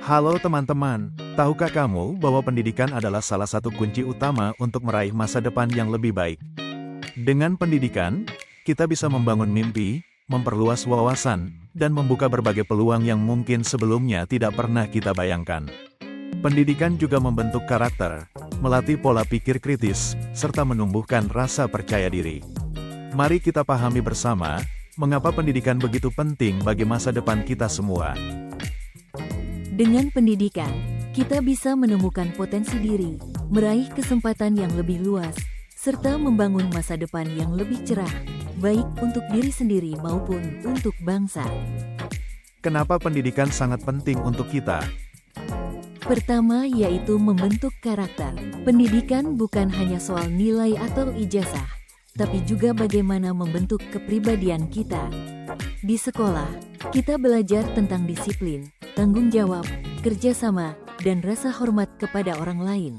Halo teman-teman, tahukah kamu bahwa pendidikan adalah salah satu kunci utama untuk meraih masa depan yang lebih baik? Dengan pendidikan, kita bisa membangun mimpi, memperluas wawasan, dan membuka berbagai peluang yang mungkin sebelumnya tidak pernah kita bayangkan. Pendidikan juga membentuk karakter, melatih pola pikir kritis, serta menumbuhkan rasa percaya diri. Mari kita pahami bersama, mengapa pendidikan begitu penting bagi masa depan kita semua. Dengan pendidikan, kita bisa menemukan potensi diri, meraih kesempatan yang lebih luas, serta membangun masa depan yang lebih cerah, baik untuk diri sendiri maupun untuk bangsa. Kenapa pendidikan sangat penting untuk kita? Pertama yaitu membentuk karakter. Pendidikan bukan hanya soal nilai atau ijazah, tapi juga bagaimana membentuk kepribadian kita. Di sekolah, kita belajar tentang disiplin, tanggung jawab, kerjasama, dan rasa hormat kepada orang lain.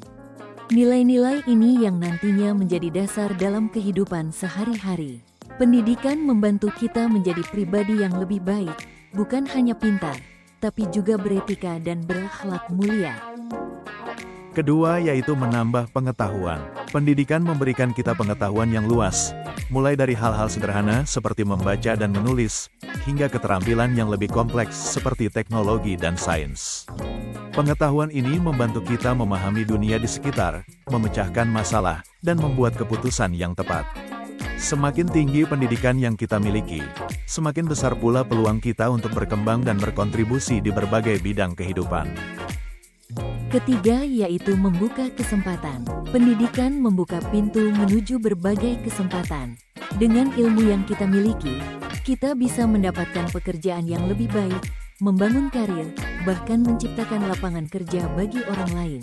Nilai-nilai ini yang nantinya menjadi dasar dalam kehidupan sehari-hari. Pendidikan membantu kita menjadi pribadi yang lebih baik, bukan hanya pintar, tapi juga beretika dan berakhlak mulia. Kedua yaitu menambah pengetahuan. Pendidikan memberikan kita pengetahuan yang luas, mulai dari hal-hal sederhana seperti membaca dan menulis, hingga keterampilan yang lebih kompleks seperti teknologi dan sains. Pengetahuan ini membantu kita memahami dunia di sekitar, memecahkan masalah, dan membuat keputusan yang tepat. Semakin tinggi pendidikan yang kita miliki, semakin besar pula peluang kita untuk berkembang dan berkontribusi di berbagai bidang kehidupan. Ketiga yaitu membuka kesempatan. Pendidikan membuka pintu menuju berbagai kesempatan. Dengan ilmu yang kita miliki, kita bisa mendapatkan pekerjaan yang lebih baik, membangun karir, bahkan menciptakan lapangan kerja bagi orang lain.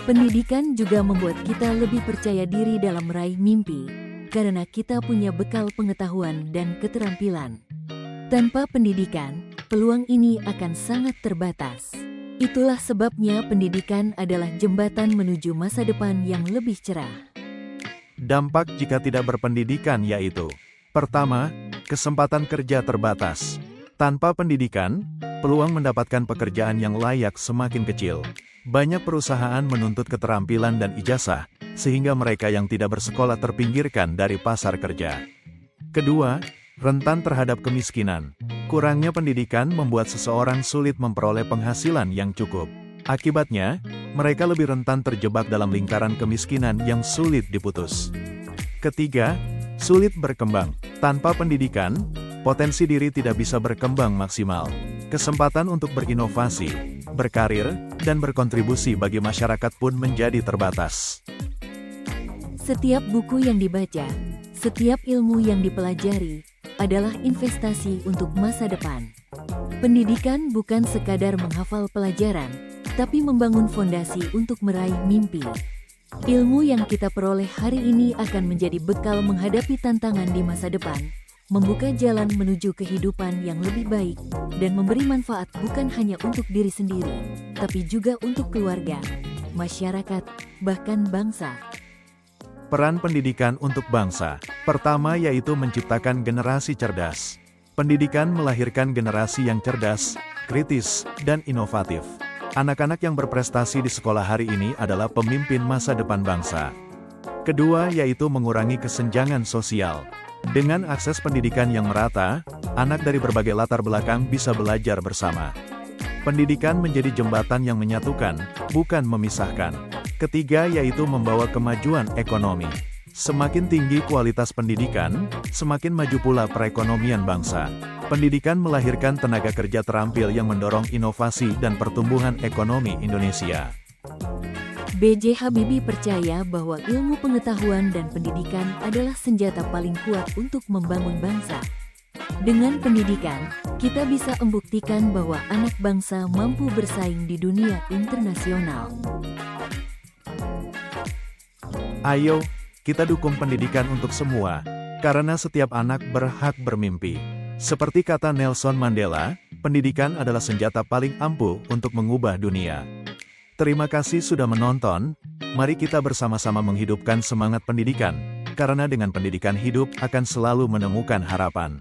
Pendidikan juga membuat kita lebih percaya diri dalam meraih mimpi, karena kita punya bekal pengetahuan dan keterampilan. Tanpa pendidikan, peluang ini akan sangat terbatas. Itulah sebabnya pendidikan adalah jembatan menuju masa depan yang lebih cerah. Dampak jika tidak berpendidikan yaitu: pertama, kesempatan kerja terbatas. Tanpa pendidikan, peluang mendapatkan pekerjaan yang layak semakin kecil. Banyak perusahaan menuntut keterampilan dan ijazah, sehingga mereka yang tidak bersekolah terpinggirkan dari pasar kerja. Kedua, rentan terhadap kemiskinan. Kurangnya pendidikan membuat seseorang sulit memperoleh penghasilan yang cukup. Akibatnya, mereka lebih rentan terjebak dalam lingkaran kemiskinan yang sulit diputus. Ketiga, sulit berkembang. Tanpa pendidikan, potensi diri tidak bisa berkembang maksimal. Kesempatan untuk berinovasi, berkarir, dan berkontribusi bagi masyarakat pun menjadi terbatas. Setiap buku yang dibaca, setiap ilmu yang dipelajari, adalah investasi untuk masa depan. Pendidikan bukan sekadar menghafal pelajaran, tapi membangun fondasi untuk meraih mimpi. Ilmu yang kita peroleh hari ini akan menjadi bekal menghadapi tantangan di masa depan, membuka jalan menuju kehidupan yang lebih baik, dan memberi manfaat bukan hanya untuk diri sendiri, tapi juga untuk keluarga, masyarakat, bahkan bangsa. Peran pendidikan untuk bangsa. Pertama yaitu menciptakan generasi cerdas. Pendidikan melahirkan generasi yang cerdas, kritis, dan inovatif. Anak-anak yang berprestasi di sekolah hari ini adalah pemimpin masa depan bangsa. Kedua yaitu mengurangi kesenjangan sosial. Dengan akses pendidikan yang merata, anak dari berbagai latar belakang bisa belajar bersama. Pendidikan menjadi jembatan yang menyatukan, bukan memisahkan. Ketiga yaitu membawa kemajuan ekonomi. Semakin tinggi kualitas pendidikan, semakin maju pula perekonomian bangsa. Pendidikan melahirkan tenaga kerja terampil yang mendorong inovasi dan pertumbuhan ekonomi Indonesia. B.J. Habibie percaya bahwa ilmu pengetahuan dan pendidikan adalah senjata paling kuat untuk membangun bangsa. Dengan pendidikan, kita bisa membuktikan bahwa anak bangsa mampu bersaing di dunia internasional. Ayo, kita dukung pendidikan untuk semua, karena setiap anak berhak bermimpi. Seperti kata Nelson Mandela, pendidikan adalah senjata paling ampuh untuk mengubah dunia. Terima kasih sudah menonton, mari kita bersama-sama menghidupkan semangat pendidikan, karena dengan pendidikan hidup akan selalu menemukan harapan.